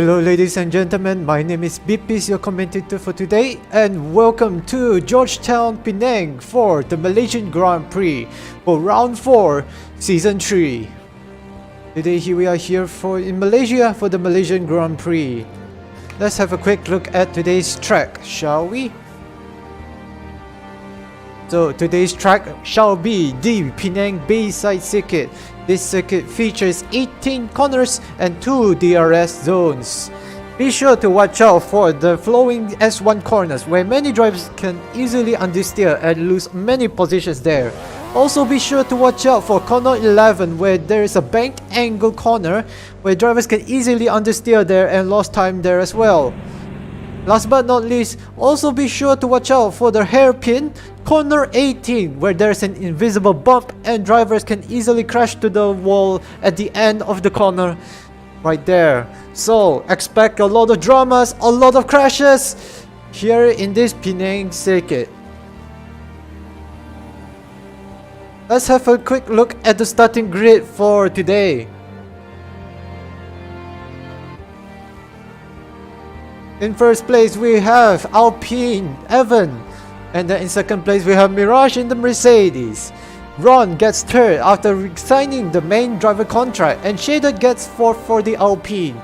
Hello ladies and gentlemen, my name is Bipis, your commentator for today, and welcome to Georgetown, Penang for the Malaysian Grand Prix for Round 4, Season 3. Today we are here in Malaysia for the Malaysian Grand Prix. Let's have a quick look at today's track, shall we? So today's track shall be the Penang Bayside Circuit. This circuit features 18 corners and 2 DRS zones. Be sure to watch out for the flowing S1 corners where many drivers can easily understeer and lose many positions there. Also be sure to watch out for corner 11 where there is a banked angle corner where drivers can easily understeer there and lost time there as well. Last but not least, also be sure to watch out for the hairpin corner 18 where there is an invisible bump and drivers can easily crash to the wall at the end of the corner right there. So expect a lot of dramas, a lot of crashes here in this Penang circuit. Let's have a quick look at the starting grid for today. In first place we have Alpine, Evan, and then in second place we have Mirage in the Mercedes. Ron gets third after signing the main driver contract, and Shader gets fourth for the Alpine.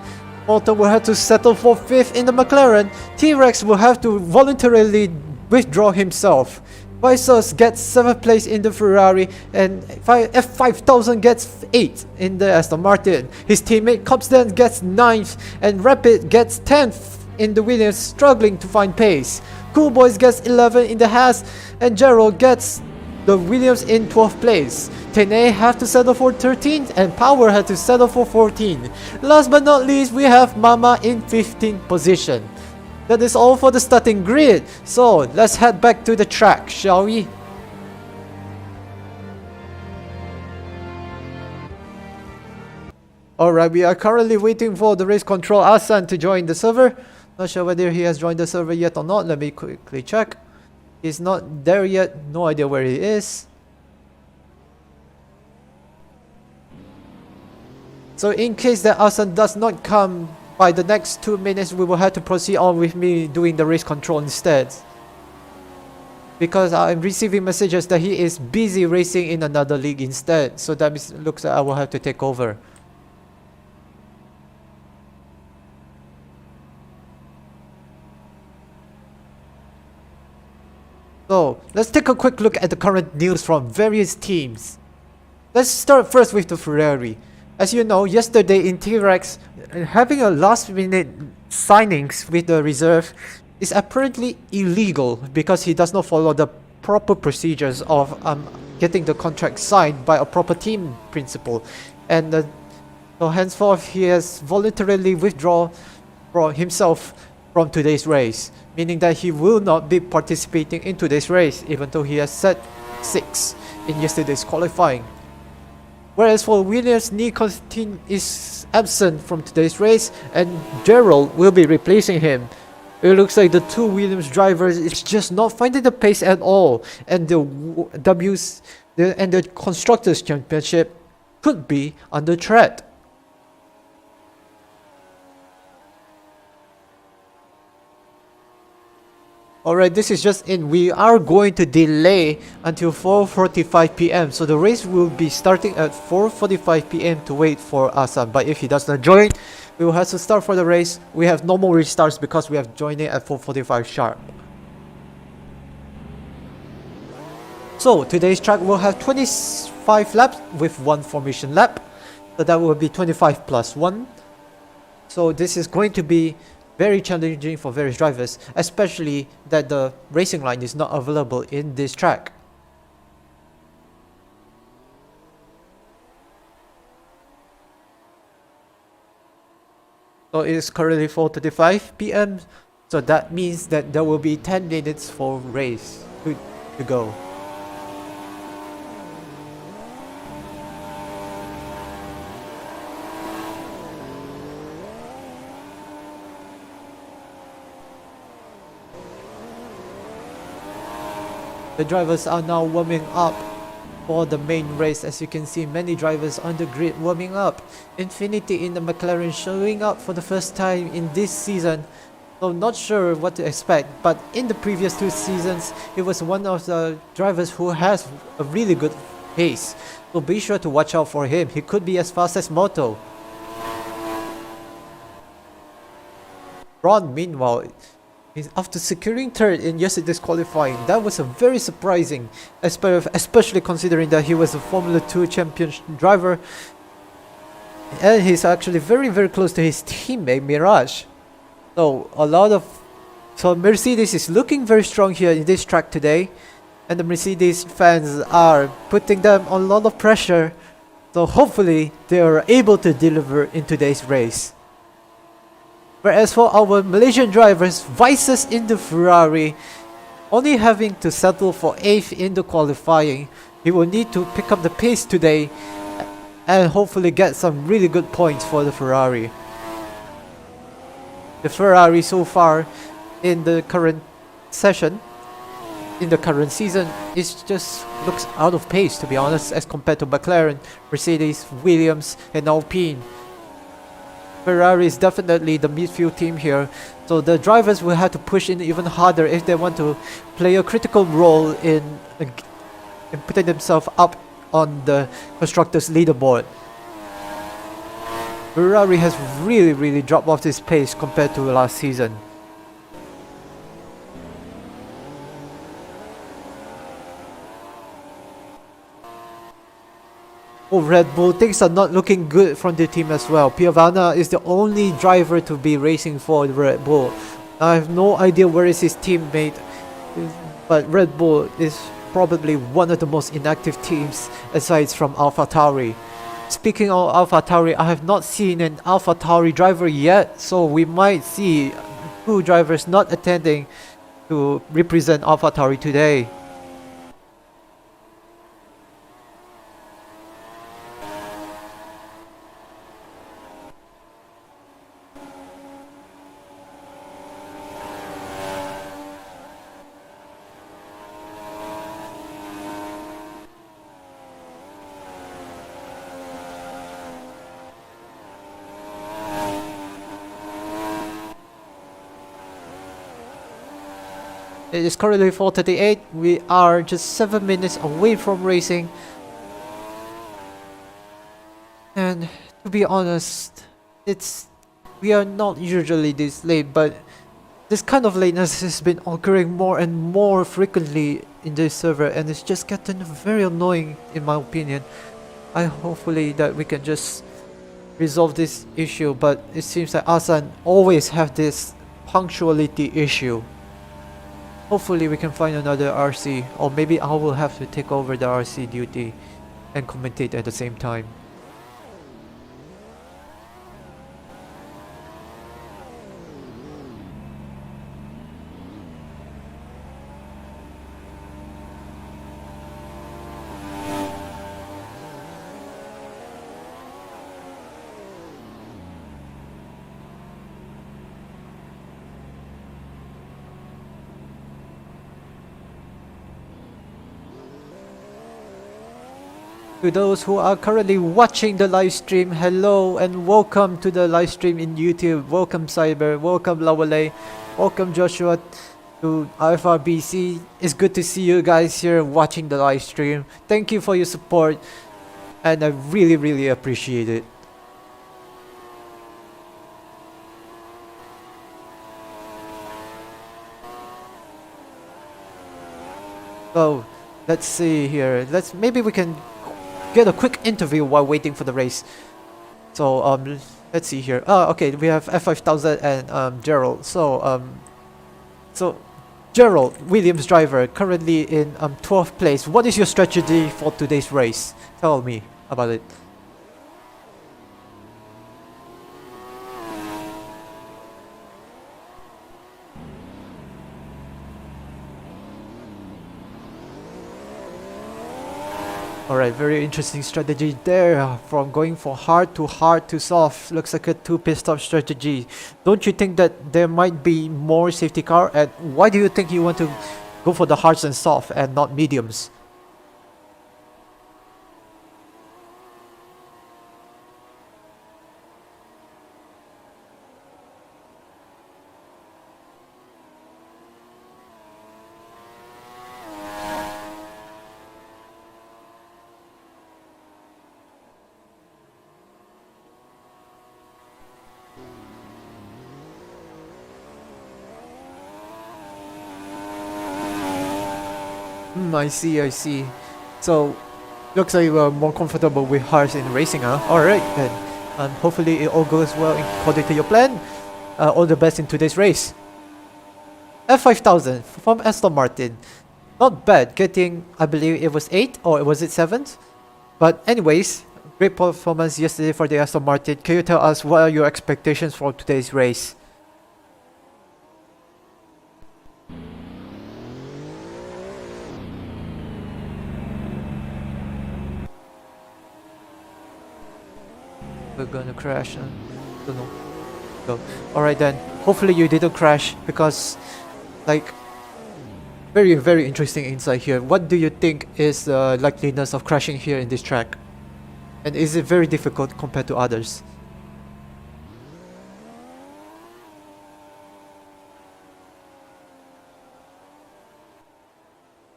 Walter will have to settle for fifth in the McLaren. T-Rex will have to voluntarily withdraw himself. Visos gets 7th place in the Ferrari, and F5000 gets 8th in the Aston Martin. His teammate Copsden gets 9th, and Rapid gets 10th in the Williams, struggling to find pace. Cool Boys gets 11 in the Haas, and Gerald gets the Williams in 12th place. Tene have to settle for 13th, and Power had to settle for 14th. Last but not least, we have Mama in 15th position. That is all for the starting grid, so let's head back to the track, shall we? Alright, we are currently waiting for the race control Asan to join the server. Not sure whether he has joined the server yet or not. Let me quickly check. He's not there yet. No idea where he is. So in case that Asan does not come by the next 2 minutes, we will have to proceed on with me doing the race control instead. Because I'm receiving messages that he is busy racing in another league instead. So that looks like I will have to take over. So, let's take a quick look at the current news from various teams. Let's start first with the Ferrari. As you know, yesterday in T-Rex, having a last minute signings with the reserve is apparently illegal because he does not follow the proper procedures of getting the contract signed by a proper team principal. And so henceforth he has voluntarily withdrawn himself from today's race, meaning that he will not be participating in today's race even though he has set 6th in yesterday's qualifying. Whereas for Williams, Nicotine is absent from today's race and Gerald will be replacing him. It looks like the two Williams drivers is just not finding the pace at all, and the Constructors' Championship could be under threat. Alright, this is just in. We are going to delay until 4:45 PM. So the race will be starting at 4:45 PM to wait for Asan. But if he does not join, we will have to start for the race. We have no more restarts because we have joined it at 4:45 sharp. So today's track will have 25 laps with 1 formation lap. So that will be 25 plus 1. So this is going to be very challenging for various drivers, especially that the racing line is not available in this track. So it is currently 4:35 PM, so that means that there will be 10 minutes for race to go. The drivers are now warming up for the main race. As you can see, many drivers on the grid warming up. Infinity in the McLaren showing up for the first time in this season. So not sure what to expect, but in the previous 2 seasons, he was one of the drivers who has a really good pace. So be sure to watch out for him. He could be as fast as Moto. Ron, meanwhile, after securing third in yesterday's qualifying, that was a very surprising, especially considering that he was a Formula 2 champion driver, and he's actually very close to his teammate Mirage. So Mercedes is looking very strong here in this track today, and the Mercedes fans are putting them on a lot of pressure. So hopefully they are able to deliver in today's race. Whereas for our Malaysian drivers, vices in the Ferrari, only having to settle for 8th in the qualifying, he will need to pick up the pace today and hopefully get some really good points for the Ferrari. The Ferrari so far in the current season, it just looks out of pace, to be honest, as compared to McLaren, Mercedes, Williams and Alpine. Ferrari is definitely the midfield team here, so the drivers will have to push in even harder if they want to play a critical role in putting themselves up on the constructors leaderboard. Ferrari has really dropped off this pace compared to last season. For Red Bull, things are not looking good from the team as well. Piavana is the only driver to be racing for Red Bull. I have no idea where is his teammate, but Red Bull is probably one of the most inactive teams aside from AlphaTauri. Speaking of AlphaTauri, I have not seen an AlphaTauri driver yet, so we might see 2 drivers not attending to represent AlphaTauri today. It is currently 4:38. We are just 7 minutes away from racing. And to be honest, we are not usually this late, but this kind of lateness has been occurring more and more frequently in this server, and it's just getting very annoying in my opinion. Hopefully that we can just resolve this issue, but it seems like Asan always have this punctuality issue. Hopefully we can find another RC, or maybe I will have to take over the RC duty and commentate at the same time. To those who are currently watching the live stream, hello and welcome to the live stream in YouTube. Welcome Cyber, welcome Lawale, welcome Joshua to IFRBC. It's good to see you guys here watching the live stream. Thank you for your support, and I really appreciate it. So let's see here. Maybe we can get a quick interview while waiting for the race. So let's see here. Okay, we have F5000 and Gerald. So Gerald, Williams driver, currently in 12th place. What is your strategy for today's race? Tell me about it. Alright, very interesting strategy there, from going for hard to soft. Looks like a 2 pit stop strategy. Don't you think that there might be more safety car? And why do you think you want to go for the hards and soft and not mediums? I see, I see. So, looks like you are more comfortable with cars in racing, huh? Alright then. Hopefully it all goes well according to your plan. All the best in today's race. F5000 from Aston Martin. Not bad, getting, I believe it was 8 or was it 7th? But anyways, great performance yesterday for the Aston Martin. Can you tell us what are your expectations for today's race? We're gonna crash. Don't know. So, alright then. Hopefully you didn't crash because, like, very interesting insight here. What do you think is the likeliness of crashing here in this track? And is it very difficult compared to others?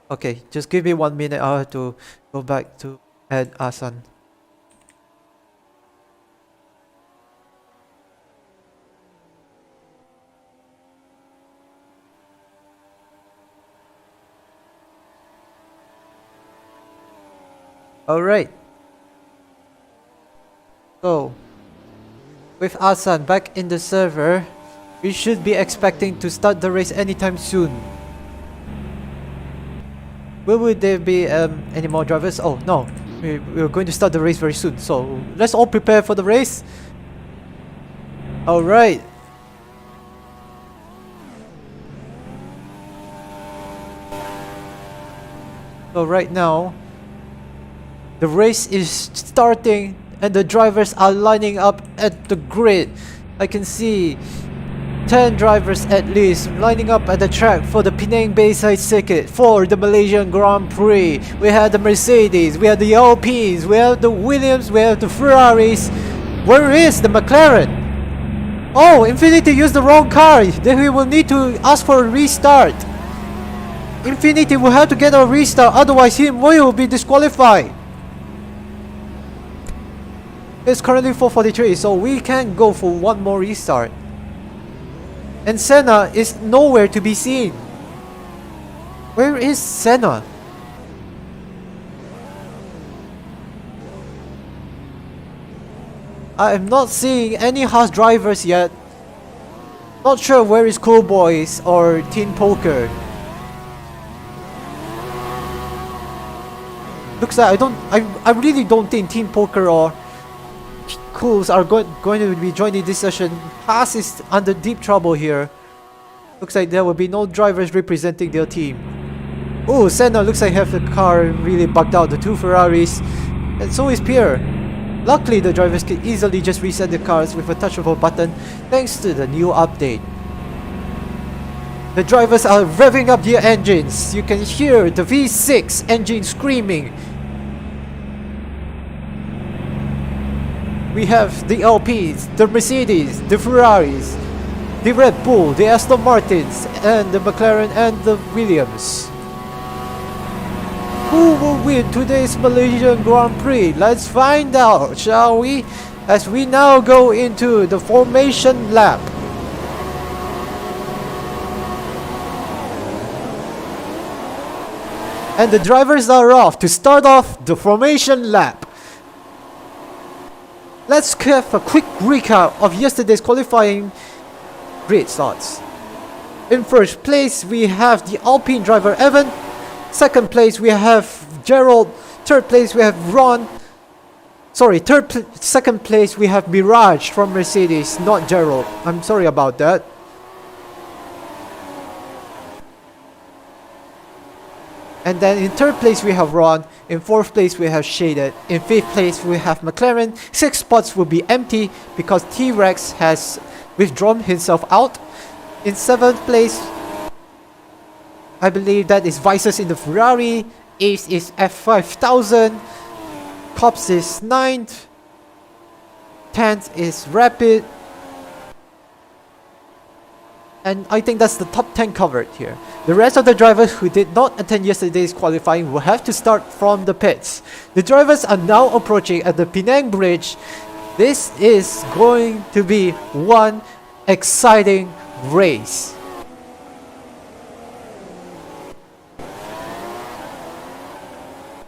Okay, just give me 1 minute. I have to go back to add Asan. Alright. So, with Asan back in the server, we should be expecting to start the race anytime soon. Will there be any more drivers? Oh no, we're going to start the race very soon. So let's all prepare for the race. Alright. So right now, the race is starting and the drivers are lining up at the grid. I can see 10 drivers at least lining up at the track for the Penang Bayside circuit for the Malaysian Grand Prix. We had the Mercedes, we had the Alpines, we have the Williams, we have the Ferraris. Where is the McLaren? Oh, Infinity used the wrong car. Then we will need to ask for a restart. Infinity will have to get a restart, otherwise he will be disqualified. It's currently 4:43, so we can go for one more restart. And Senna is nowhere to be seen. Where is Senna? I am not seeing any Haas drivers yet. Not sure where is Cool Boys or Team Poker. Looks like I really don't think Team Poker or Cools are going to be joining this session. Haas is under deep trouble here. Looks like there will be no drivers representing their team. Oh, Senna looks like have the car really bugged out, the two Ferraris. And so is Pierre. Luckily the drivers can easily just reset the cars with a touch of a button thanks to the new update. The drivers are revving up their engines. You can hear the V6 engine screaming. We have the Alpines, the Mercedes, the Ferraris, the Red Bull, the Aston Martins, and the McLaren and the Williams. Who will win today's Malaysian Grand Prix? Let's find out, shall we? As we now go into the formation lap. And the drivers are off to start off the formation lap. Let's have a quick recap of yesterday's qualifying grid starts. In first place we have the Alpine driver Evan. Second place we have Gerald. Third place we have Ron. Sorry, second place we have Mirage from Mercedes, not Gerald. I'm sorry about that. And then in third place we have Ron. In fourth place we have Shaded. In fifth place we have McLaren. 6 spots will be empty because T-Rex has withdrawn himself out. In seventh place, I believe that is Vices in the Ferrari. Ace is F5000. Cops is 9th. 10th is Rapid. And I think that's the top 10 covered here. The rest of the drivers who did not attend yesterday's qualifying will have to start from the pits. The drivers are now approaching at the Penang Bridge. This is going to be one exciting race.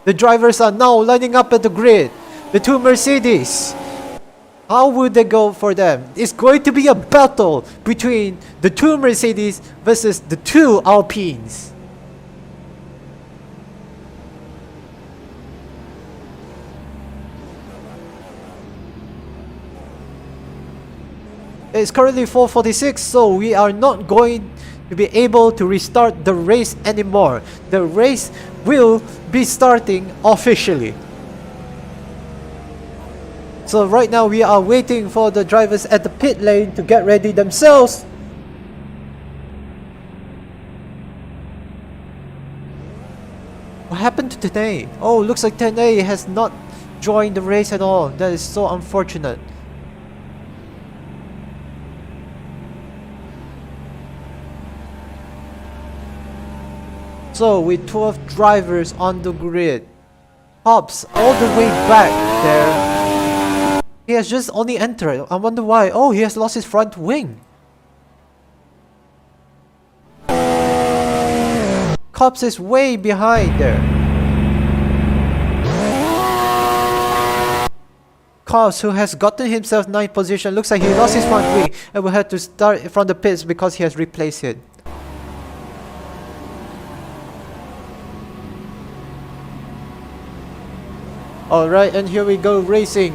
The drivers are now lining up at the grid. The two Mercedes. How would they go for them? It's going to be a battle between the two Mercedes versus the two Alpines. It's currently 4:46, so we are not going to be able to restart the race anymore. The race will be starting officially. So right now we are waiting for the drivers at the pit lane to get ready themselves. What happened to today? Oh, looks like today has not joined the race at all. That is so unfortunate. So with 12 drivers on the grid, Hobbs all the way back there. He has just only entered. I wonder why. Oh, he has lost his front wing. Hobbs is way behind there. Hobbs, who has gotten himself 9th position, looks like he lost his front wing and will have to start from the pits because he has replaced it. Alright, and here we go racing.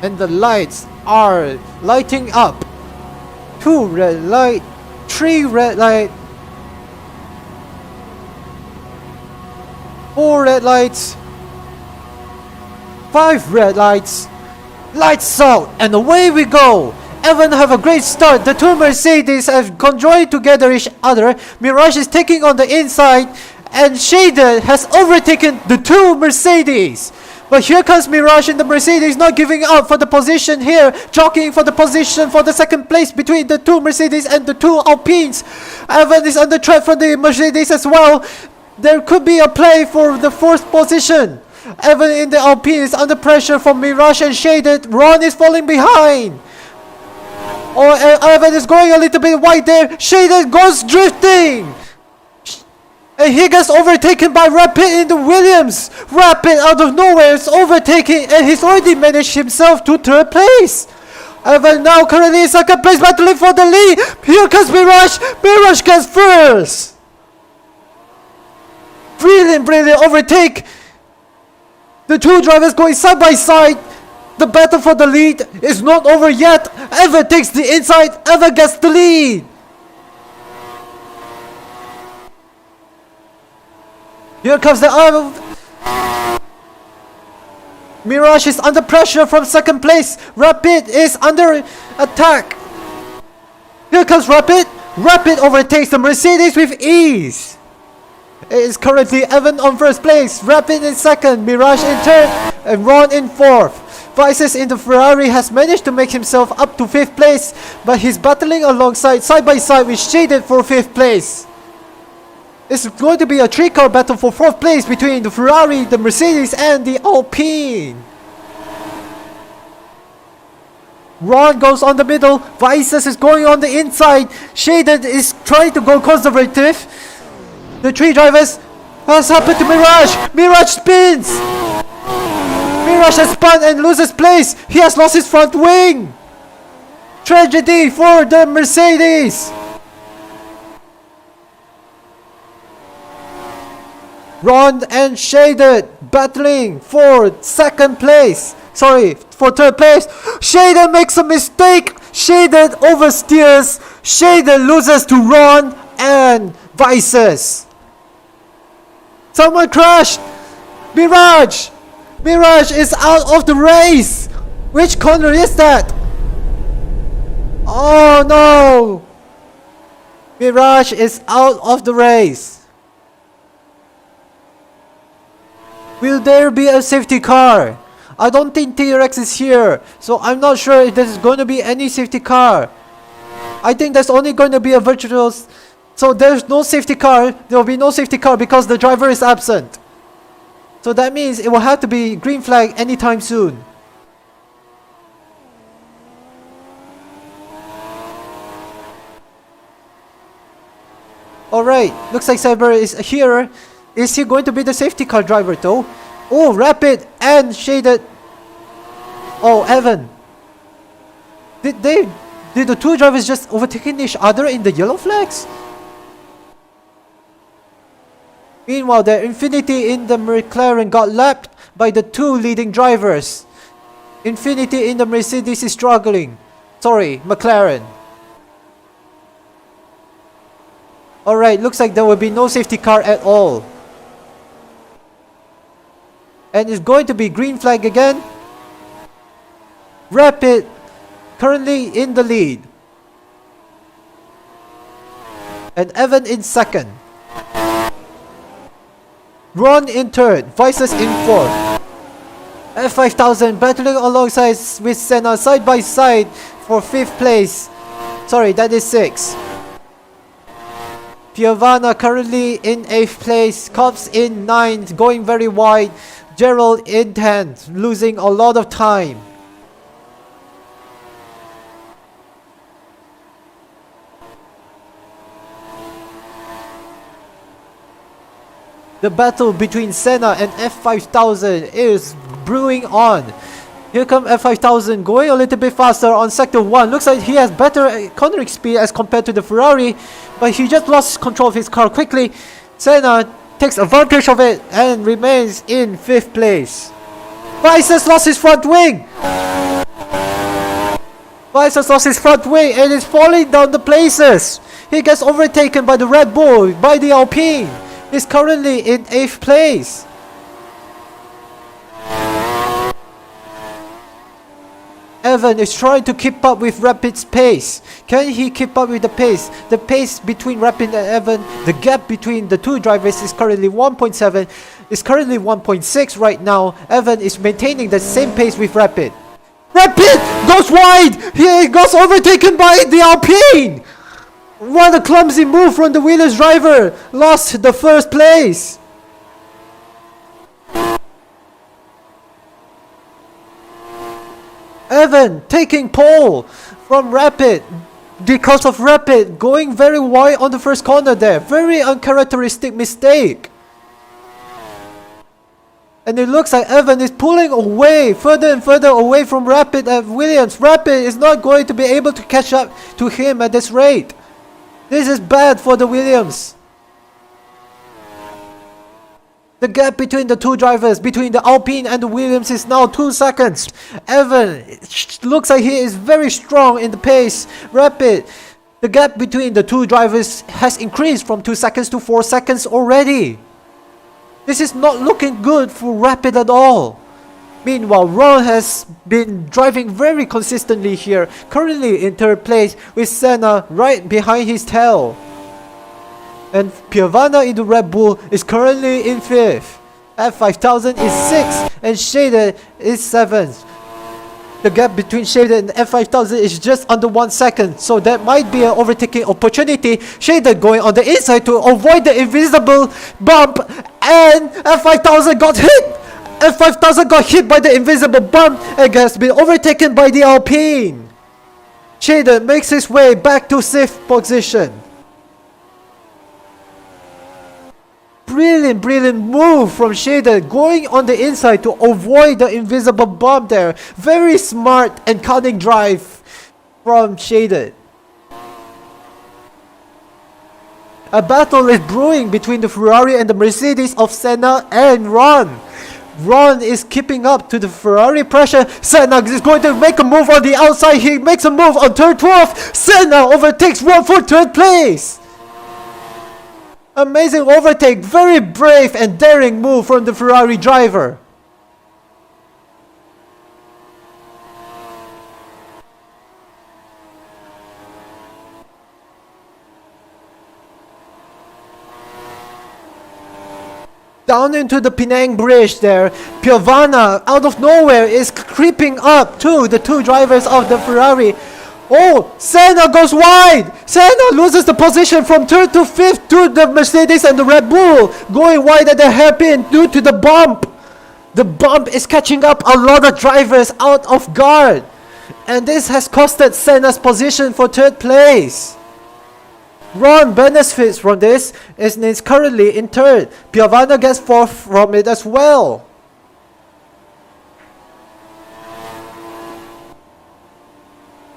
And the lights are lighting up. 2 red light, 3 red light, 4 red lights, 5 red lights. Lights out, and away we go. Evan have a great start. The two Mercedes have conjoined together each other. Mirage is taking on the inside, and Shader has overtaken the two Mercedes. But here comes Mirage and the Mercedes not giving up for the position here, jockeying for the position for the second place between the two Mercedes and the two Alpines. Evan is under threat from the Mercedes as well. There could be a play for the 4th position. Evan in the Alpine is under pressure from Mirage and Shaded. Ron is falling behind. Oh, Evan is going a little bit wide there. Shaded goes drifting. And he gets overtaken by Rapid in the Williams. Rapid out of nowhere is overtaking, and he's already managed himself to 3rd place. Evan now currently in 2nd place, battling for the lead. Here comes Mirage. Mirage gets 1st. Brilliant overtake. The two drivers going side by side. The battle for the lead is not over yet. Evan takes the inside. Evan gets the lead. Here comes the Mirage is under pressure from 2nd place. Rapid is under attack. Here comes Rapid. Rapid overtakes the Mercedes with ease. It is currently Evan on 1st place. Rapid in 2nd. Mirage in 3rd. And Ron in 4th. Vices in the Ferrari has managed to make himself up to 5th place, but he's battling alongside side by side with Shaded for 5th place. It's going to be a 3-car battle for 4th place between the Ferrari, the Mercedes, and the Alpine. Ron goes on the middle. Vices is going on the inside. Shaded is trying to go conservative. The 3 drivers. What's happened to Mirage? Mirage spins. Mirage has spun and loses place. He has lost his front wing. Tragedy for the Mercedes. Ron and Shaded battling for 2nd place. Sorry, for 3rd place. Shaded makes a mistake. Shaded oversteers. Shaded loses to Ron and Vices. Someone crashed. Mirage. Mirage is out of the race. Which corner is that? Oh no. Mirage is out of the race. Will there be a safety car? I don't think T-Rex is here, so I'm not sure if there's going to be any safety car. I think there's only going to be a virtual... So there's no safety car. There will be no safety car because the driver is absent. So that means it will have to be green flag anytime soon. Alright, looks like Saber is here. Is he going to be the safety car driver though? Oh, Rapid and Shaded. Oh, Evan. Did the two drivers just overtaking each other in the yellow flags? Meanwhile, the Infinity in the McLaren got lapped by the two leading drivers. Infinity in the Mercedes is struggling. Sorry, McLaren. Alright, looks like there will be no safety car at all. And it's going to be green flag again. Rapid currently in the lead. And Evan in second. Ron in third. Vices in fourth. F5000 battling alongside with Senna side by side for 5th place. Sorry, that is 6. Piovana currently in 8th place. Cops in 9th, going very wide. Gerald in 10th, losing a lot of time. The battle between Senna and F5000 is brewing on. Here come F5000 going a little bit faster on sector 1. Looks like he has better cornering speed as compared to the Ferrari, but he just lost control of his car quickly. Senna takes advantage of it and remains in 5th place. Vices lost his front wing. Vices lost his front wing and is falling down the places. He gets overtaken by the Red Bull, by the Alpine. He's currently in 8th place. Evan is trying to keep up with Rapid's pace. Can he keep up with the pace? The pace between Rapid and Evan, the gap between the two drivers is currently 1.7, is currently 1.6 right now. Evan is maintaining the same pace with Rapid. Rapid goes wide! He goes overtaken by the Alpine! What a clumsy move from the Williams driver! Lost the 1st place! Evan taking pole from Rapid because of Rapid going very wide on the first corner there. Very uncharacteristic mistake. And it looks like Evan is pulling away, further and further away from Rapid and Williams. Rapid is not going to be able to catch up to him at this rate. This is bad for the Williams. The gap between the two drivers, between the Alpine and the Williams, is now 2 seconds. Evan looks like he is very strong in the pace. Rapid, the gap between the two drivers has increased from 2 seconds to 4 seconds already. This is not looking good for Rapid at all. Meanwhile, Ron has been driving very consistently here, currently in 3rd place with Senna right behind his tail. And Piovana in the Red Bull is currently in 5th. F5000 is 6th and Shaded is 7th. The gap between Shaded and F5000 is just under 1 second, so that might be an overtaking opportunity. Shaded going on the inside to avoid the invisible bump, and F5000 got hit! F5000 got hit by the invisible bump and has been overtaken by the Alpine. Shaded makes his way back to 6th position. Brilliant move from Shaded, going on the inside to avoid the invisible bump there. Very smart and cunning drive from Shaded. A battle is brewing between the Ferrari and the Mercedes of Senna and Ron. Ron is keeping up to the Ferrari pressure. Senna is going to make a move on the outside. He makes a move on turn 12. Senna overtakes Ron for 3rd place. Amazing overtake. Very brave and daring move from the Ferrari driver. Down into the Penang Bridge there, Piovana out of nowhere is creeping up to the two drivers of the Ferrari. Oh, Senna goes wide! Senna loses the position from 3rd to 5th to the Mercedes and the Red Bull, going wide at the hairpin due to the bump. The bump is catching up a lot of drivers out of guard, and this has costed Senna's position for 3rd place. Ron benefits from this and is currently in third. Piovana gets fourth from it as well.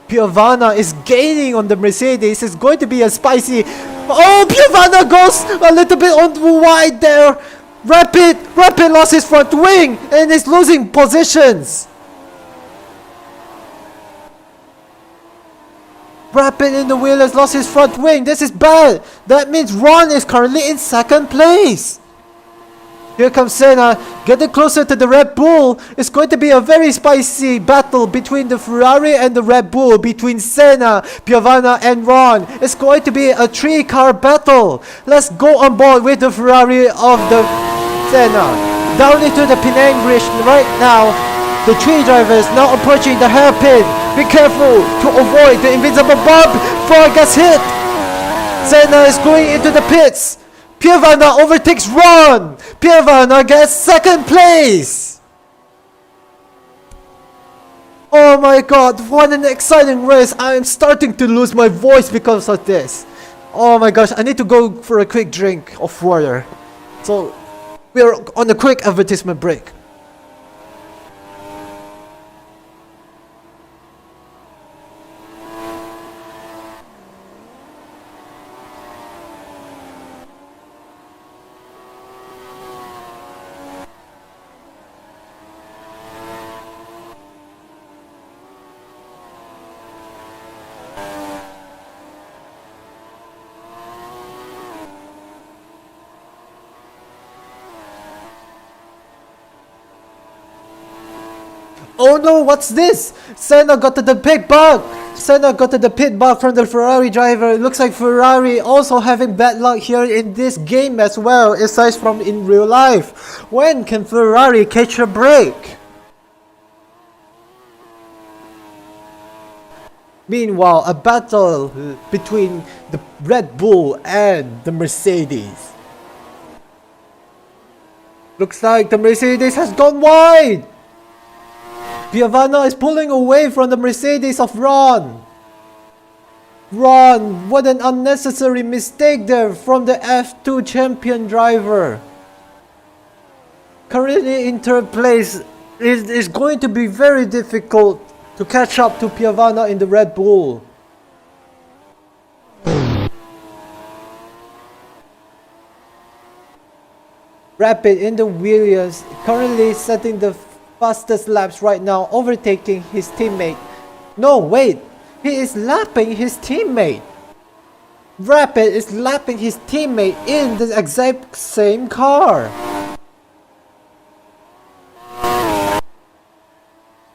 Piovana is gaining on the Mercedes. It's going to be a spicy... Oh, Piovana goes a little bit on the wide there. Rapid lost his front wing and is losing positions. Rapid in the wheel has lost his front wing. This is bad. That means Ron is currently in second place. Here comes Senna, getting closer to the Red Bull. It's going to be a very spicy battle between the Ferrari and the Red Bull, between Senna, Piovana and Ron. It's going to be a 3-car battle. Let's go on board with the Ferrari of the Senna. Down into the Penang Bridge right now. The 3 drivers now approaching the hairpin. Be careful to avoid the invisible bump before it gets hit. Senna is going into the pits. Piovana overtakes Ron. Piovana gets second place. Oh my god, what an exciting race. I am starting to lose my voice because of this. Oh my gosh, I need to go for a quick drink of water. So, we are on a quick advertisement break. Oh no, what's this? Senna got to the pit bug. Senna got to the pit bug from the Ferrari driver. It looks like Ferrari also having bad luck here in this game as well, aside from in real life. When can Ferrari catch a break? Meanwhile, a battle between the Red Bull and the Mercedes. Looks like the Mercedes has gone wide. Piovana is pulling away from the Mercedes of Ron. Ron, what an unnecessary mistake there from the F2 champion driver. Currently in third place, it is going to be very difficult to catch up to Piovana in the Red Bull. Rapid in the Williams, currently setting the fastest laps right now, overtaking his teammate. No, wait, he is lapping his teammate. Rapid is lapping his teammate in the exact same car.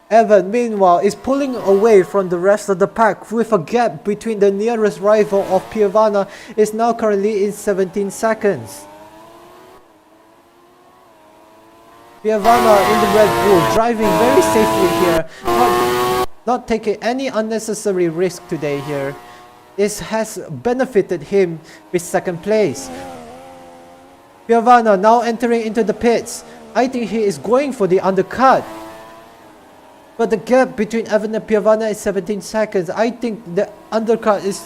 Evan, meanwhile, is pulling away from the rest of the pack with a gap between the nearest rival of Piovana is now currently in 17 seconds. Piovana in the Red Bull, driving very safely here, not taking any unnecessary risk today here. This has benefited him with second place. Piovana now entering into the pits. I think he is going for the undercut. But the gap between Evan and Piovana is 17 seconds. I think the undercut is...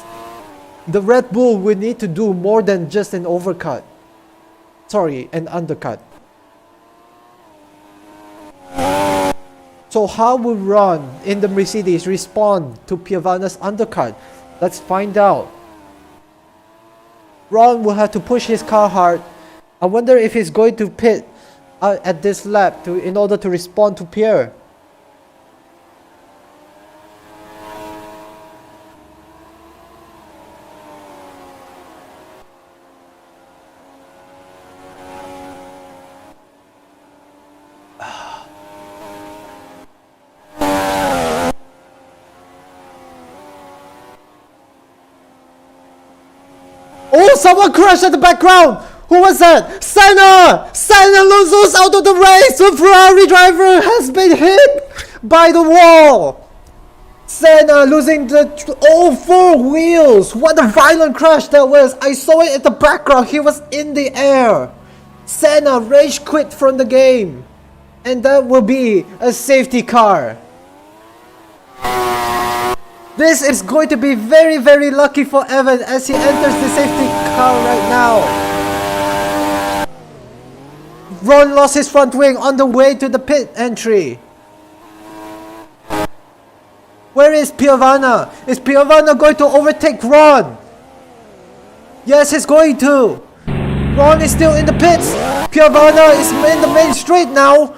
The Red Bull will need to do more than just an overcut. Sorry, an undercut. So how will Ron in the Mercedes respond to Piovana's undercut? Let's find out. Ron will have to push his car hard. I wonder if he's going to pit at this lap in order to respond to Pierre. Oh, someone crashed at the background! Who was that? Senna! Senna loses out of the race! The Ferrari driver has been hit by the wall! Senna losing all 4 wheels! What a violent crash that was! I saw it in the background, he was in the air! Senna rage quit from the game! And that will be a safety car! This is going to be very, very lucky for Evan as he enters the safety car right now. Ron lost his front wing on the way to the pit entry. Where is Piovana? Is Piovana going to overtake Ron? Yes, he's going to. Ron is still in the pits. Piovana is in the main straight now.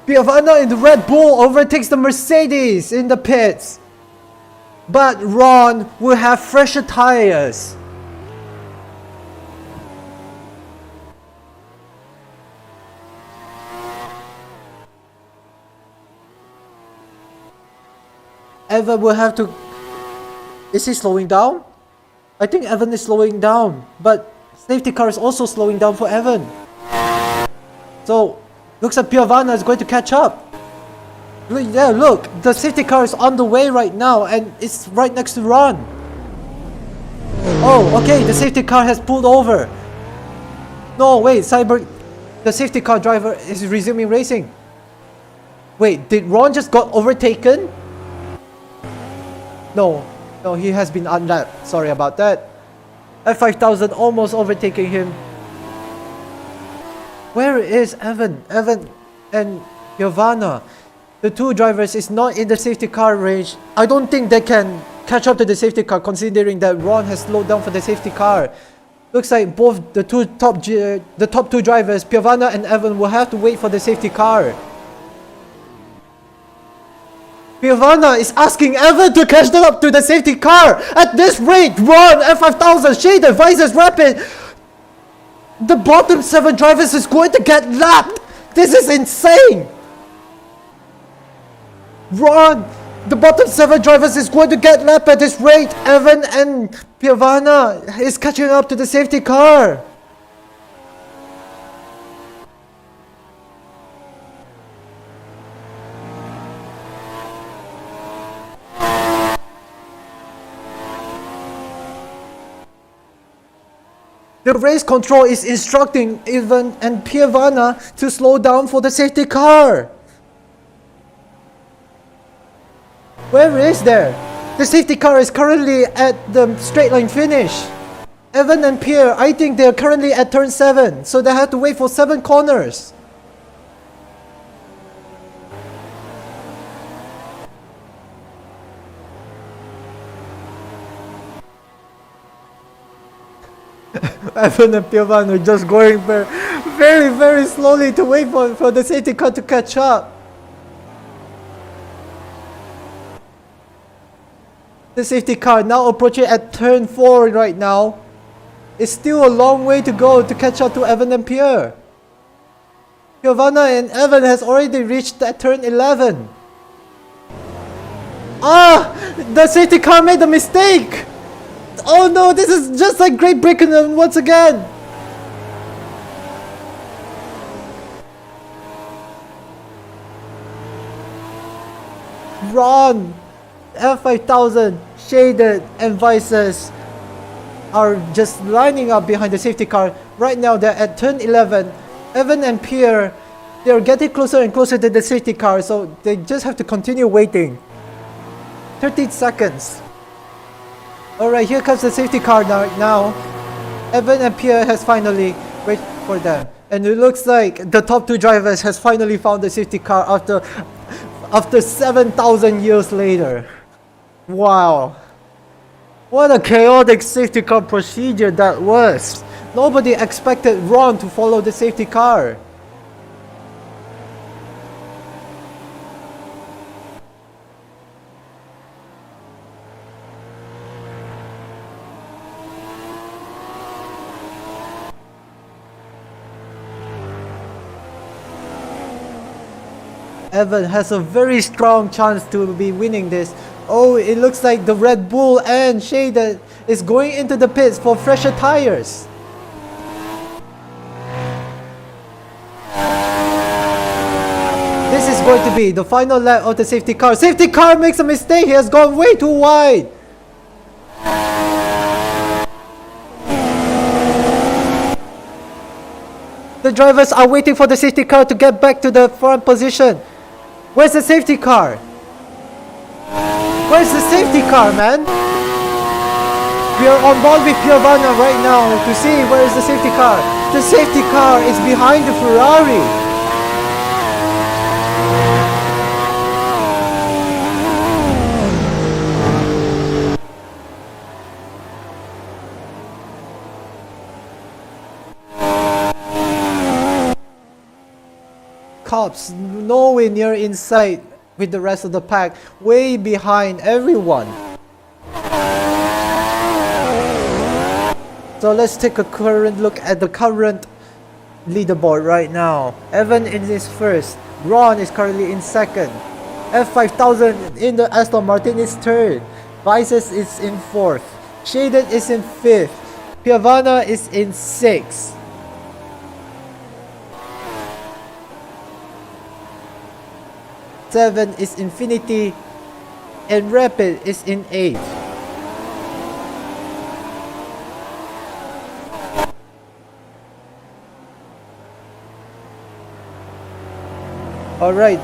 Piovana in the Red Bull overtakes the Mercedes in the pits. But Ron will have fresher tires. Evan will have to... Is he slowing down? I think Evan is slowing down, but safety car is also slowing down for Evan. So, looks like Piovana is going to catch up. Yeah, look, the safety car is on the way right now and it's right next to Ron. Oh, okay, the safety car has pulled over. No, wait, the safety car driver is resuming racing. Wait, did Ron just got overtaken? No, he has been unlapped. Sorry about that. F5000 almost overtaking him. Where is Evan? Evan and Piovana. The two drivers is not in the safety car range. I don't think they can catch up to the safety car considering that Ron has slowed down for the safety car. Looks like both the top two drivers, Piovana and Evan, will have to wait for the safety car. Piovana is asking Evan to catch them up to the safety car. At this rate, Ron, F5000, Shaded, Visors, Rapid. The bottom 7 drivers is going to get lapped. This is insane. Ron, the bottom 7 drivers is going to get lapped at this rate. Evan and Piovana is catching up to the safety car. The race control is instructing Evan and Piovana to slow down for the safety car. Where is there? The safety car is currently at the straight line finish. Evan and Pierre, I think they're currently at turn 7, so they have to wait for 7 corners. Evan and Piovana are just going very, very slowly to wait for the safety car to catch up. The safety car now approaching at turn 4 right now. It's still a long way to go to catch up to Evan and Pierre. Piovana and Evan has already reached that turn 11. The safety car made a mistake. Oh no, this is just like Great Britain once again. Ron, F5000, Shaded and Visors are just lining up behind the safety car. Right now they're at turn 11. Evan and Pierre, they're getting closer and closer to the safety car, so they just have to continue waiting. 13 seconds. Alright, here comes the safety car now. Evan and Pierre has finally waited for them. And it looks like the top 2 drivers has finally found the safety car after 7,000 years later. Wow. What a chaotic safety car procedure that was. Nobody expected Ron to follow the safety car. Evan has a very strong chance to be winning this. Oh, it looks like the Red Bull and Shaded is going into the pits for fresher tires. This is going to be the final lap of the safety car. Safety car makes a mistake. He has gone way too wide. The drivers are waiting for the safety car to get back to the front position. Where's the safety car? Where's the safety car, man? We are on board with Giovanna right now to see where is the safety car. The safety car is behind the Ferrari. Cops nowhere near in sight with the rest of the pack, way behind everyone. So let's take a current look at the current leaderboard right now. Evan is first, Ron is currently in second, F5000 in the Aston Martin is third, Vices is in fourth, Shaded is in fifth, Piavana is in sixth. Seven is Infinity and Rapid is in 8th. Alright,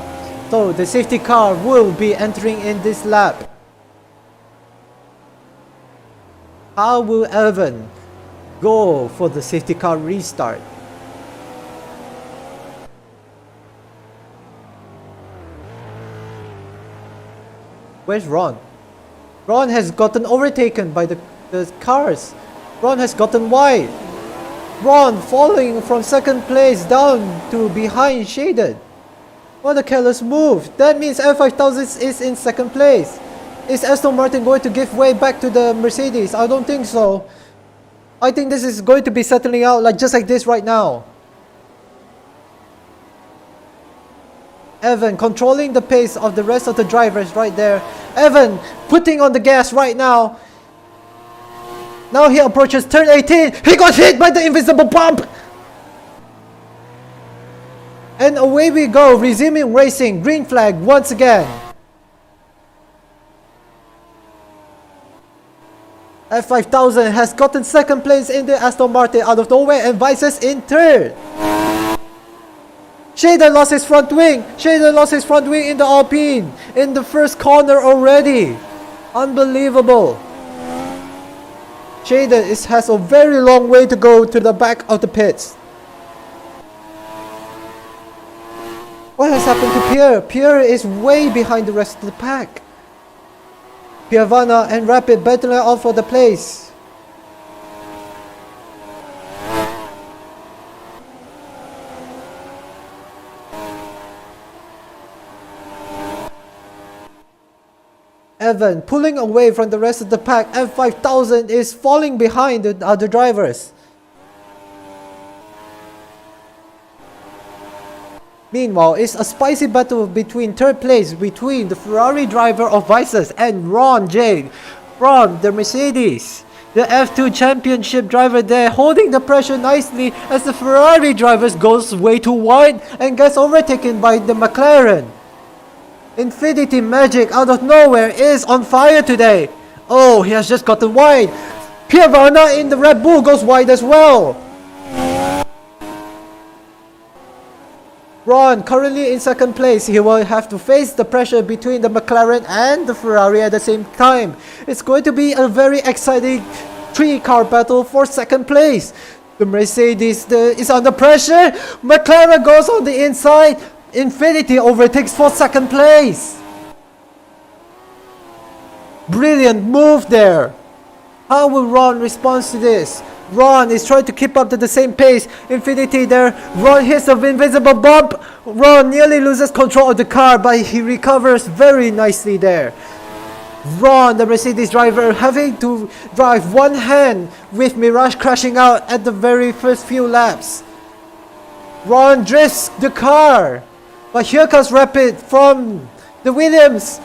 so the safety car will be entering in this lap. How will Evan go for the safety car restart? Where's Ron? Ron has gotten overtaken by the cars. Ron has gotten wide. Ron falling from second place down to behind Shaded. What a careless move. That means F5000 is in second place. Is Aston Martin going to give way back to the Mercedes? I don't think so. I think this is going to be settling out just like this right now. Evan controlling the pace of the rest of the drivers right there. Evan putting on the gas right now. Now he approaches turn 18. He got hit by the invisible bump. And away we go, resuming racing. Green flag once again. F5000 has gotten second place in the Aston Martin out of nowhere and Vices in third. Shaden lost his front wing. Shaden lost his front wing in the Alpine. In the first corner already. Unbelievable. Shaden has a very long way to go to the back of the pits. What has happened to Pierre? Pierre is way behind the rest of the pack. Piavana and Rapid battling out for the place. Evan pulling away from the rest of the pack. F5000 is falling behind the other drivers. Meanwhile, it's a spicy battle between third place between the Ferrari driver of Vices and Ron J. Ron, the Mercedes. The F2 championship driver there holding the pressure nicely as the Ferrari drivers goes way too wide and gets overtaken by the McLaren. Infinity Magic out of nowhere is on fire today. Oh, he has just gotten wide. Piavana in the Red Bull goes wide as well. Ron currently in second place. He will have to face the pressure between the McLaren and the Ferrari at the same time. It's going to be a very exciting three-car battle for second place. The Mercedes is under pressure. McLaren goes on the inside. Infinity overtakes for second place. Brilliant move there. How will Ron respond to this? Ron is trying to keep up to the same pace. Infinity there. Ron hits the invisible bump. Ron nearly loses control of the car, but he recovers very nicely there. Ron, the Mercedes driver, having to drive one hand with Mirage crashing out at the very first few laps. Ron drifts the car. But here comes Rapid from the Williams.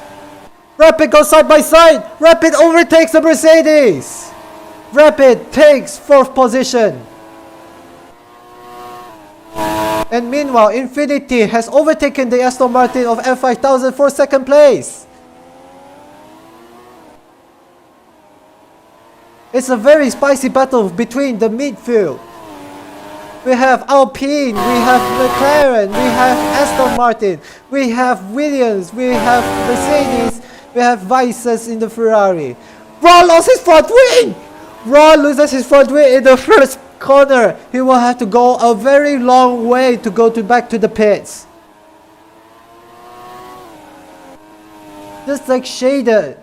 Rapid goes side by side. Rapid overtakes the Mercedes. Rapid takes fourth position. And meanwhile, Infinity has overtaken the Aston Martin of F5000 for second place. It's a very spicy battle between the midfield. We have Alpine, we have McLaren, we have Aston Martin, we have Williams, we have Mercedes, We have Vices in the Ferrari. Ron lost his front wing! Ron loses his front wing in the first corner. He will have to go a very long way to go back to the pits. Just like shaded.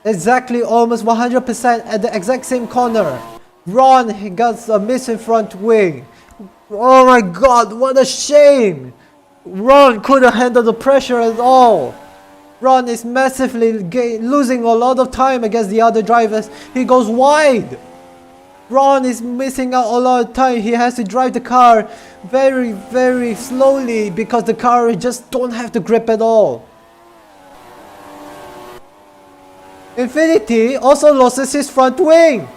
Exactly almost 100% at the exact same corner. Ron, he got a missing front wing. Oh my god, what a shame! Ron couldn't handle the pressure at all. Ron is massively losing a lot of time against the other drivers. He goes wide. Ron is missing out a lot of time. He has to drive the car very slowly because the car just don't have the grip at all. Infinity also loses his front wing.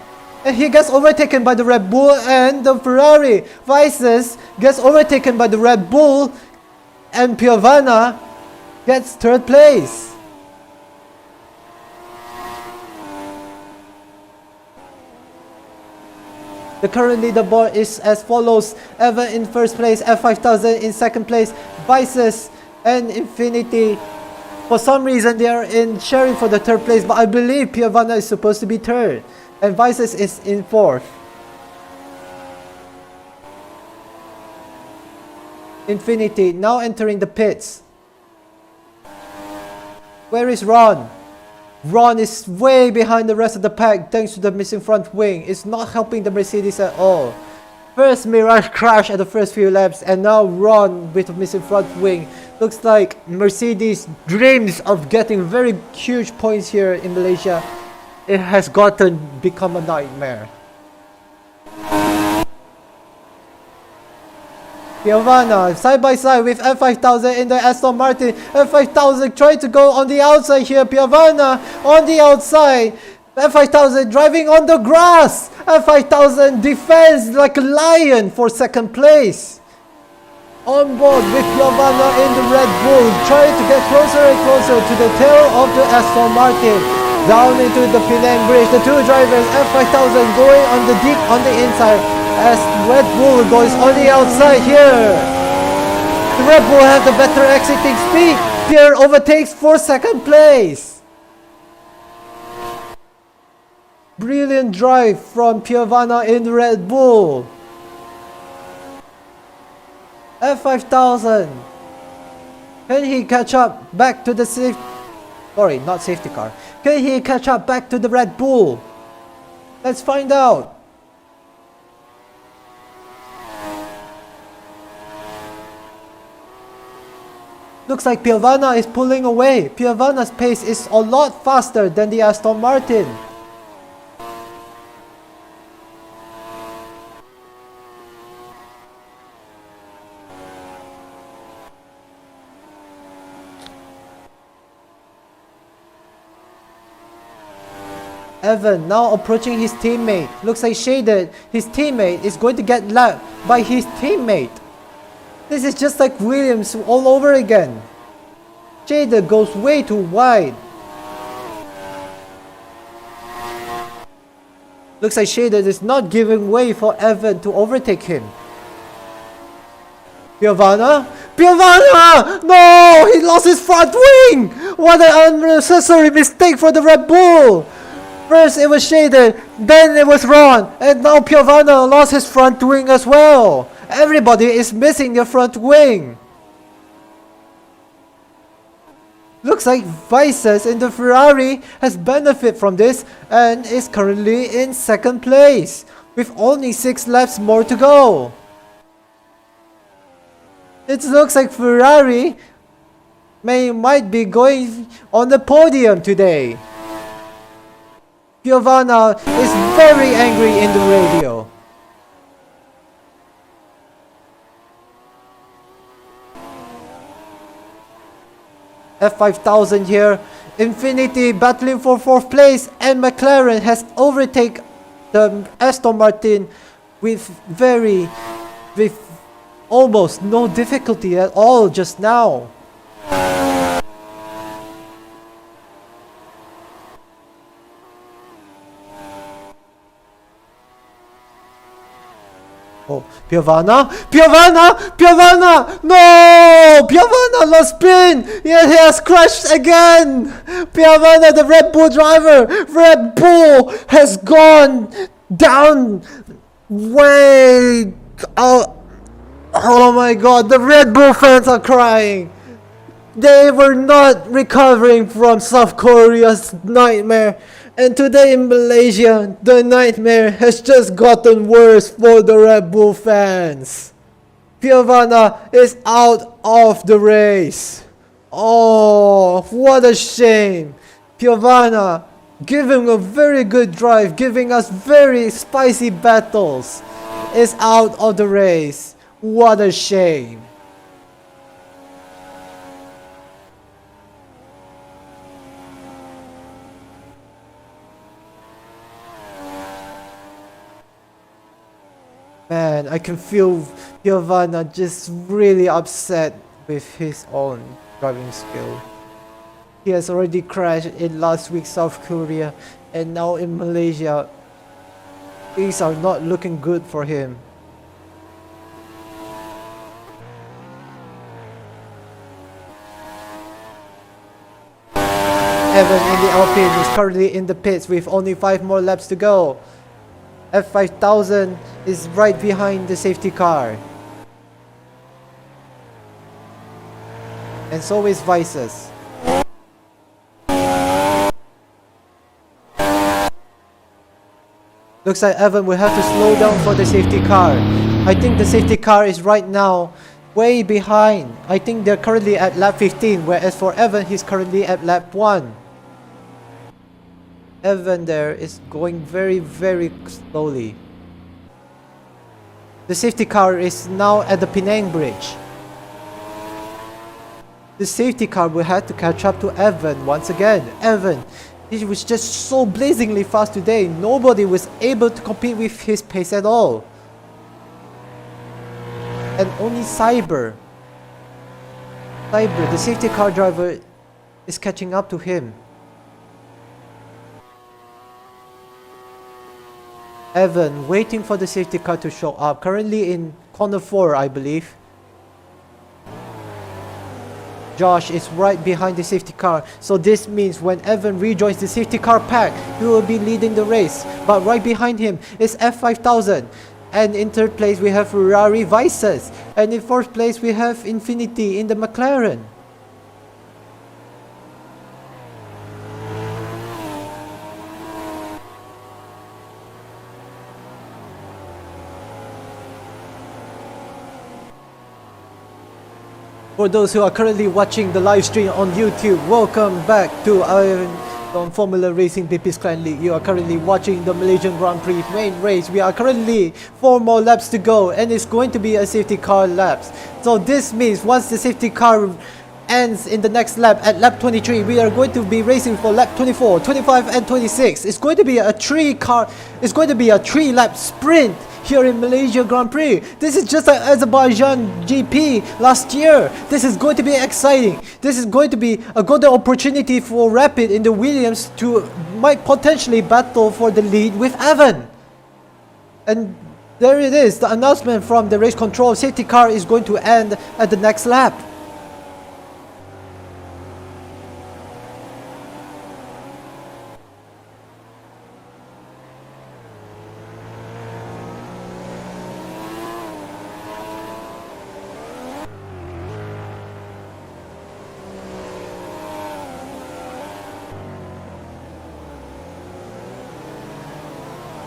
And he gets overtaken by the Red Bull and the Ferrari. Vices gets overtaken by the Red Bull and Piovana gets third place. The current leaderboard is as follows. Evan in first place, F5000 in second place, Vices and Infinity. For some reason they are in sharing for the third place, but I believe Piovana is supposed to be third. And Vices is in fourth. Infinity now entering the pits. Where is Ron? Ron is way behind the rest of the pack thanks to the missing front wing. It's not helping the Mercedes at all. First Mirage crash at the first few laps, and now Ron with a missing front wing. Looks like Mercedes dreams of getting very huge points here in Malaysia. It has become a nightmare. Piovana side by side with F5000 in the Aston Martin. F5000 trying to go on the outside here. Piovana on the outside. F5000 driving on the grass. F5000 defends like a lion for second place. On board with Piovana in the Red Bull, trying to get closer and closer to the tail of the Aston Martin. Down into the Penang Bridge, the two drivers, F5000 going on the deep on the inside as Red Bull goes on the outside here. The Red Bull have the better exiting speed. Pierre overtakes for second place. Brilliant drive from Piovana in the Red Bull. F5000. Can he catch up back to the safety? Sorry, not safety car. Can he catch up back to the Red Bull? Let's find out. Looks like Piovana is pulling away. Piovana's pace is a lot faster than the Aston Martin. Evan now approaching his teammate. Looks like shaded. His teammate is going to get lapped by his teammate. This is just like Williams all over again. Shaded goes way too wide. Looks like Shaded is not giving way for Evan to overtake him. Piovana? Piovana! No! He lost his front wing! What an unnecessary mistake for the Red Bull! First it was Shaded, then it was Ron, and now Piovana lost his front wing as well. Everybody is missing their front wing. Looks like Vices in the Ferrari has benefited from this and is currently in second place with only 6 laps more to go. It looks like Ferrari might be going on the podium today. Piovana is very angry in the radio. F5000 here. Infinity battling for 4th place, and McLaren has overtaken the Aston Martin with almost no difficulty at all just now. Oh, Piovana! No! Piovana lost spin! Yeah, he has crashed again! Piovana, the Red Bull driver! Red Bull has gone down way out. Oh my god, the Red Bull fans are crying! They were not recovering from South Korea's nightmare. And today in Malaysia, the nightmare has just gotten worse for the Red Bull fans. Piovana is out of the race. Oh, what a shame. Piovana, giving a very good drive, giving us very spicy battles, is out of the race. What a shame. Man, I can feel Piovana just really upset with his own driving skill. He has already crashed in last week's South Korea, and now in Malaysia, things are not looking good for him. Evan in the Alpine is currently in the pits with only 5 more laps to go. F5000 is right behind the safety car. And so is Vices. Looks like Evan will have to slow down for the safety car. I think the safety car is right now way behind. I think they're currently at lap 15, whereas for Evan, he's currently at lap 1. Evan there is going very slowly. The safety car is now at the Penang Bridge. The safety car will have to catch up to Evan once again. Evan, he was just so blazingly fast today. Nobody was able to compete with his pace at all. And only Cyber, the safety car driver, is catching up to him. Evan waiting for the safety car to show up, currently in corner 4, I believe. Josh is right behind the safety car, so this means when Evan rejoins the safety car pack, he will be leading the race. But right behind him is F5000, and in third place we have Ferrari Vices, and in fourth place we have Infinity in the McLaren. For those who are currently watching the live stream on YouTube, welcome back to on Formula Racing BP's Clan League. You are currently watching the Malaysian Grand Prix main race. We are currently 4 more laps to go, and it's going to be a safety car laps. So this means once the safety car ends in the next lap at lap 23, we are going to be racing for lap 24, 25 and 26. It's going to be a 3-lap sprint here in Malaysia Grand Prix. This is just like Azerbaijan GP last year. This is going to be exciting. This is going to be a good opportunity for Rapid in the Williams to might potentially battle for the lead with Evan. And there it is, the announcement from the race control. Safety car is going to end at the next lap.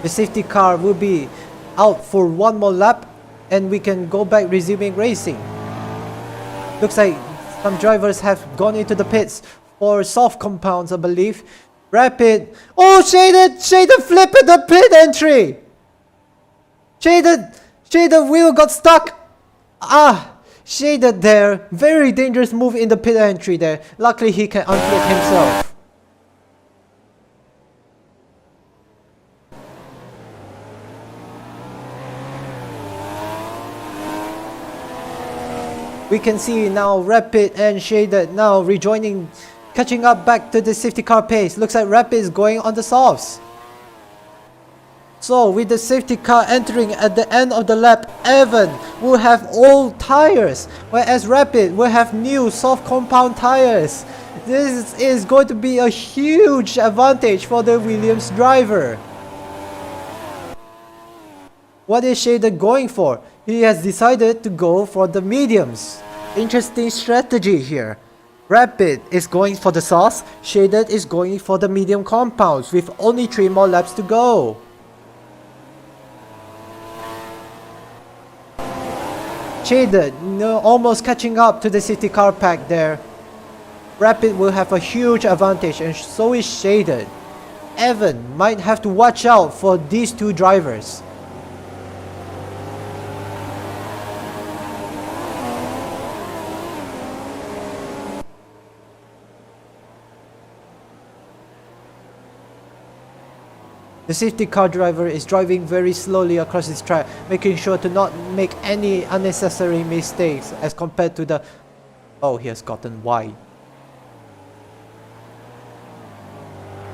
The safety car will be out for 1 more lap, and we can go back resuming racing. Looks like some drivers have gone into the pits for soft compounds, I believe. Rapid. Oh, Shaded flipped the pit entry. Shaded wheel got stuck. Shaded there. Very dangerous move in the pit entry there. Luckily he can unflip himself. We can see now Rapid and Shaded now rejoining, catching up back to the safety car pace. Looks like Rapid is going on the softs. So with the safety car entering at the end of the lap, Evan will have old tires, whereas Rapid will have new soft compound tires. This is going to be a huge advantage for the Williams driver. What is Shader going for? He has decided to go for the mediums. Interesting strategy here. Rapid is going for the sauce, Shaded is going for the medium compounds with only 3 more laps to go. Shaded, almost catching up to the safety car pack there. Rapid will have a huge advantage and so is Shaded. Evan might have to watch out for these 2 drivers. The safety car driver is driving very slowly across this track, making sure to not make any unnecessary mistakes as compared to the... Oh, he has gotten wide.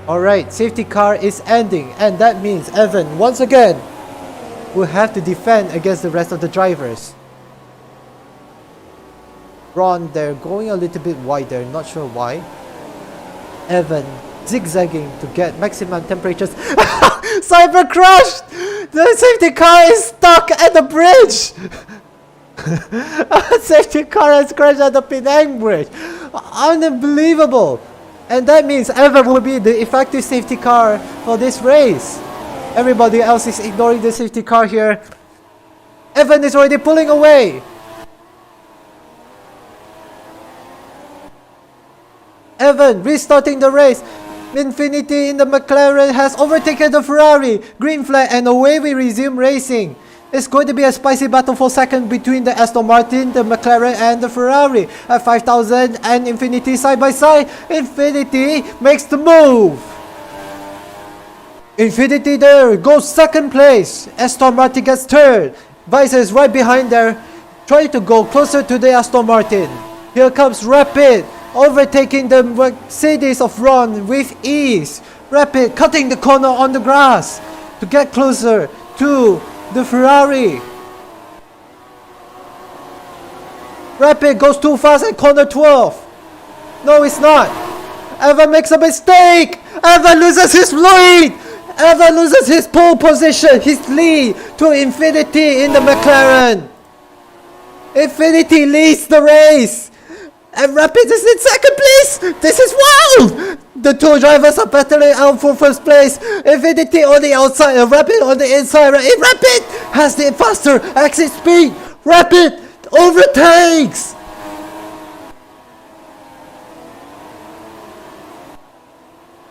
Alright, safety car is ending and that means Evan, once again, will have to defend against the rest of the drivers. Ron, they're going a little bit wider, not sure why. Evan zigzagging to get maximum temperatures. Cyber crashed! The safety car is stuck at the bridge! Safety car has crashed at the Penang bridge. Unbelievable! And that means Evan will be the effective safety car for this race. Everybody else is ignoring the safety car here. Evan is already pulling away. Evan restarting the race. Infinity in the McLaren has overtaken the Ferrari. Green flag and away we resume racing. It's going to be a spicy battle for second between the Aston Martin, the McLaren and the Ferrari. At 5,000 and Infinity side by side. Infinity makes the move. Infinity there goes second place. Aston Martin gets third. Visor is right behind there, trying to go closer to the Aston Martin. Here comes Rapid, overtaking the Mercedes of Ron with ease. Rapid cutting the corner on the grass to get closer to the Ferrari. Rapid goes too fast at corner 12. No, it's not. Evan makes a mistake. Evan loses his lead. Evan loses his pole position, his lead to Infinity in the McLaren. Infinity leads the race. And Rapid is in second place! This is wild! The 2 drivers are battling out for first place. Infinity on the outside and Rapid on the inside. Rapid has the faster exit speed. Rapid overtakes!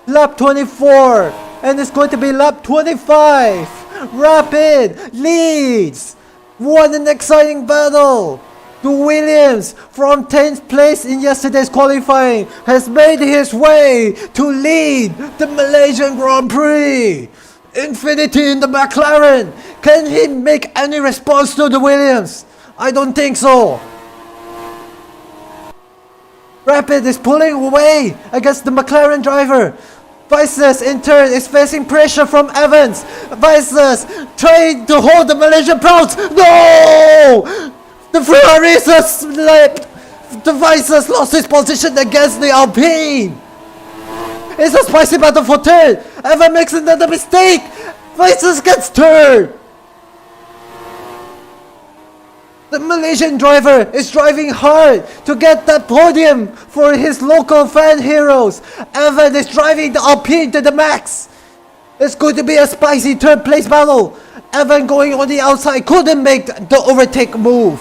Lap 24. And it's going to be lap 25. Rapid leads. What an exciting battle. The Williams, from 10th place in yesterday's qualifying, has made his way to lead the Malaysian Grand Prix. Infinity in the McLaren. Can he make any response to the Williams? I don't think so. Rapid is pulling away against the McLaren driver. Vices in turn is facing pressure from Evans. Vices trying to hold the Malaysian Prouds. No! The Ferrari has slipped. The Vices lost his position against the Alpine. It's a spicy battle for third. Evan makes another mistake. Vices gets third. The Malaysian driver is driving hard to get that podium for his local fan heroes. Evan is driving the Alpine to the max. It's going to be a spicy third place battle. Evan going on the outside couldn't make the overtake move.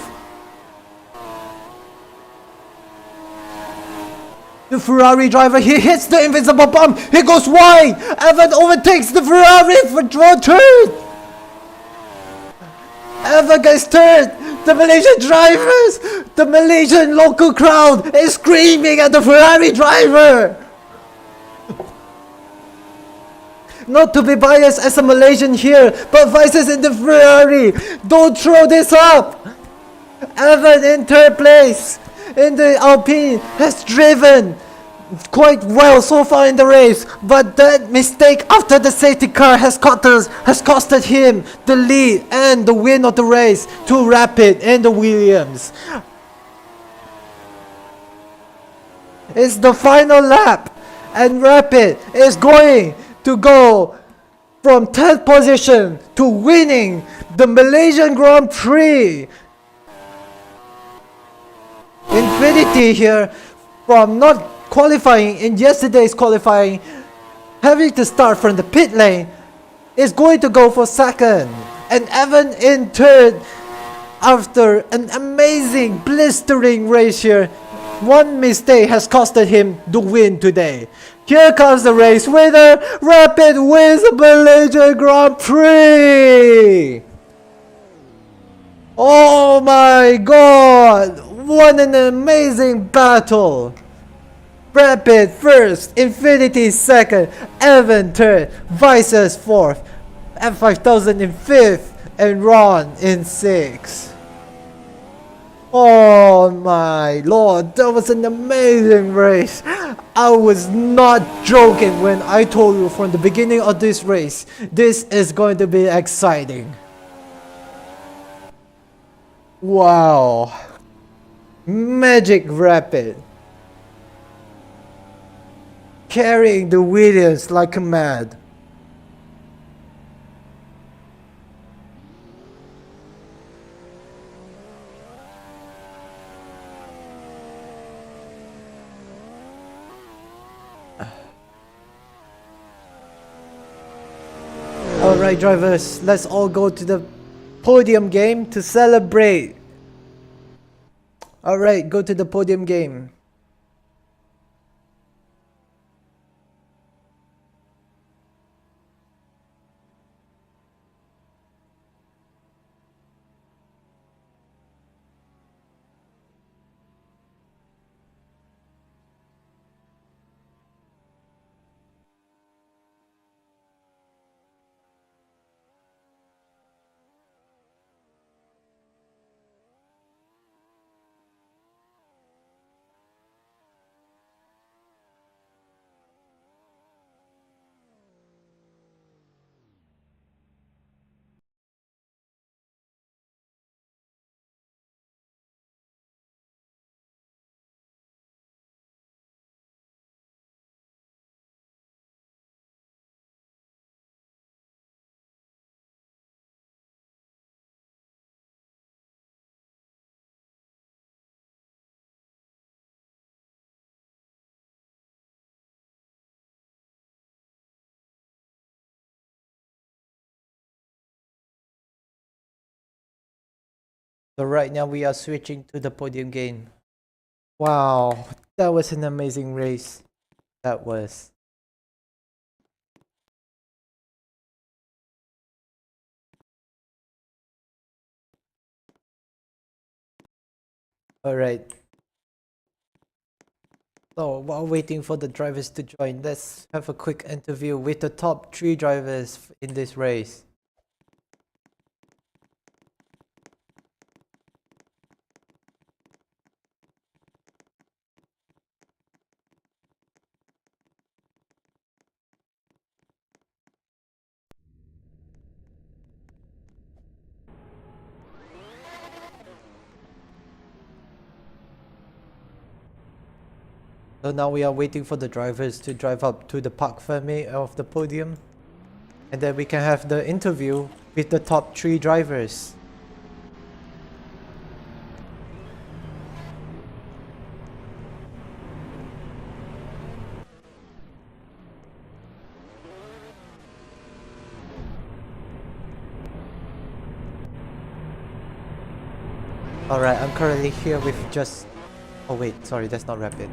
The Ferrari driver, he hits the invincible bump. He goes wide. Evan overtakes the Ferrari for draw third. Evan gets third. The Malaysian drivers, the Malaysian local crowd is screaming at the Ferrari driver. Not to be biased as a Malaysian here, but Vices in the Ferrari. Don't throw this up. Evan in third place in the Alpine has driven quite well so far in the race, but that mistake after the safety car has costed him the lead and the win of the race to Rapid and the Williams. It's the final lap, and Rapid is going to go from 10th position to winning the Malaysian Grand Prix. Infinity here, from not qualifying in yesterday's qualifying, having to start from the pit lane, is going to go for second, and Evan in third after an amazing blistering race here. One mistake has costed him the win today. Here comes the race winner. Rapid wins the Malaysian Grand Prix. Oh my god, what an amazing battle. Rapid first, Infinity second, Evan third, Vices fourth, F5000 in fifth, and Ron in sixth. Oh my lord, that was an amazing race. I was not joking when I told you from the beginning of this race, this is going to be exciting. Wow. Magic Rapid. Carrying the Williams like a mad. Alright drivers, let's all go to the podium game to celebrate. Alright, go to the podium game. So right now we are switching to the podium game. Wow, that was an amazing race. That was. Alright. So while waiting for the drivers to join, let's have a quick interview with the top 3 drivers in this race. So now we are waiting for the drivers to drive up to the Park Fermé of the podium. And then we can have the interview with the top 3 drivers. Alright, I'm currently here with just... Oh wait, sorry, that's not Rapid.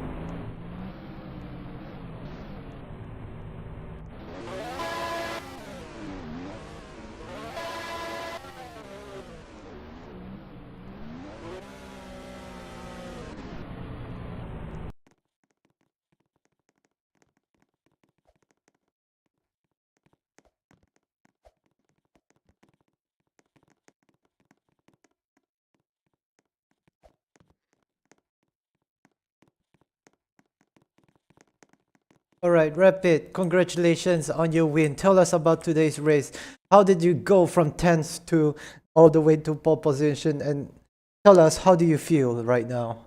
Alright, Rapid, congratulations on your win. Tell us about today's race. How did you go from 10th to all the way to pole position? And tell us, how do you feel right now?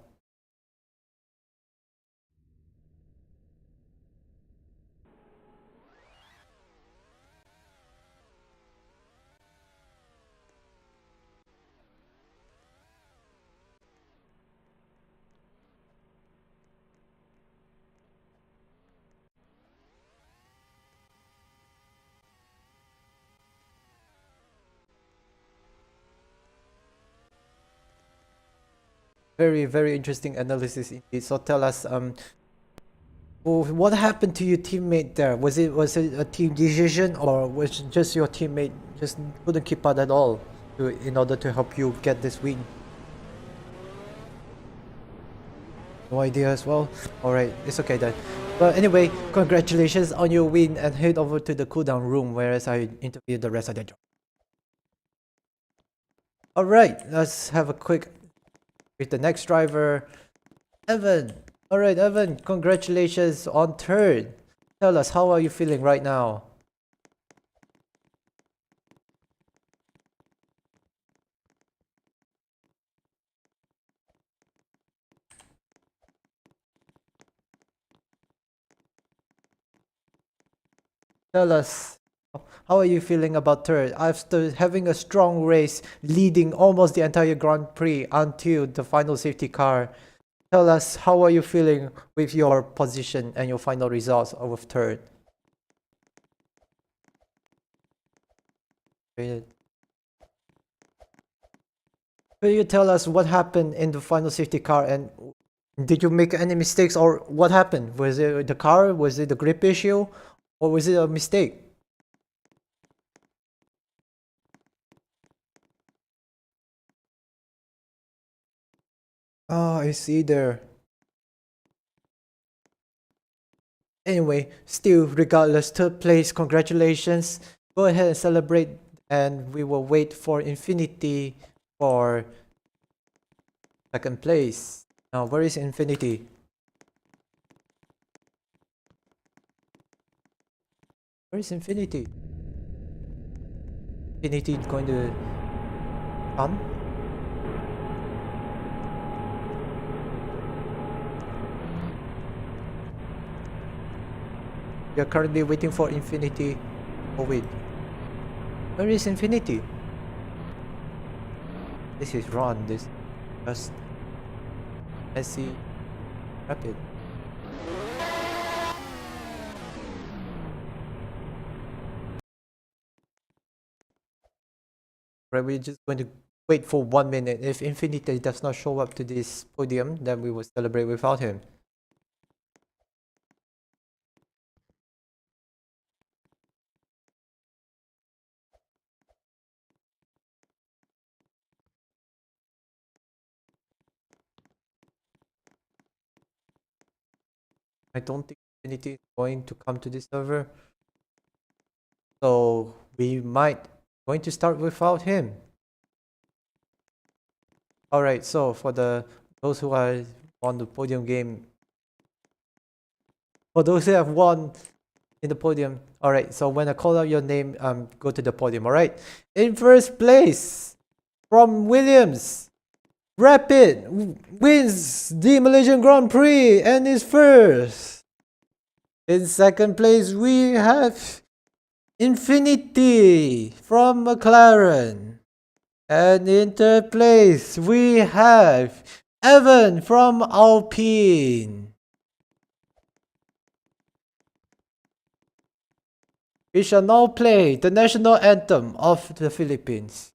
Very, very interesting analysis indeed. So tell us, what happened to your teammate there? Was it a team decision, or was it just your teammate just couldn't keep up at all in order to help you get this win? No idea as well. Alright, it's okay then. But anyway, congratulations on your win, and head over to the cooldown room whereas I interview the rest of the job. Alright, let's have a quick with the next driver, Evan. Alright, Evan, congratulations on third. Tell us, how are you feeling right now? Tell us, how are you feeling about third? After having a strong race, leading almost the entire Grand Prix until the final safety car. Tell us, how are you feeling with your position and your final results of third? Could you tell us what happened in the final safety car, and did you make any mistakes, or what happened? Was it the car? Was it the grip issue? Or was it a mistake? Oh, I see there. Anyway, still, regardless, third place, congratulations. Go ahead and celebrate, and we will wait for Infinity for second place. Now, where is Infinity? Where is Infinity? Infinity is going to come? We are currently waiting for Infinity. Oh wait, where is Infinity? This is Ron. This just messy, rapid. Right, we're just going to wait for 1 minute. If Infinity does not show up to this podium, then we will celebrate without him. I don't think Infinity is going to come to this server, so we might going to start without him. Alright, so for those who are on the podium game, for those who have won in the podium, alright, so when I call out your name, go to the podium. Alright, in first place from Williams, Rapid wins the Malaysian Grand Prix and is first. In second place, we have Infinity from McLaren. And in third place, we have Evan from Alpine. We shall now play the national anthem of the Philippines.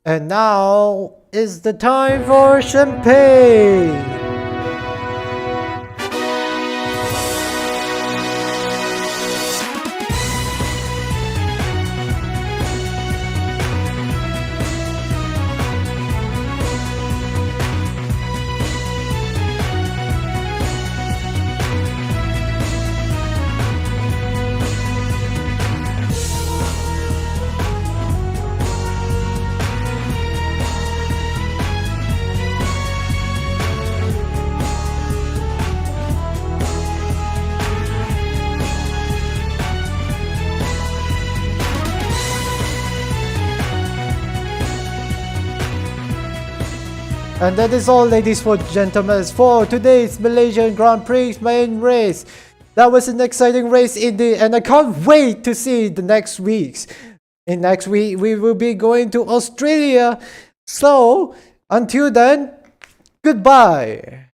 And now is the time for champagne. And that is all, ladies and gentlemen, for today's Malaysian Grand Prix main race. That was an exciting race indeed, and I can't wait to see the next weeks. In next week, we will be going to Australia. So, until then, goodbye.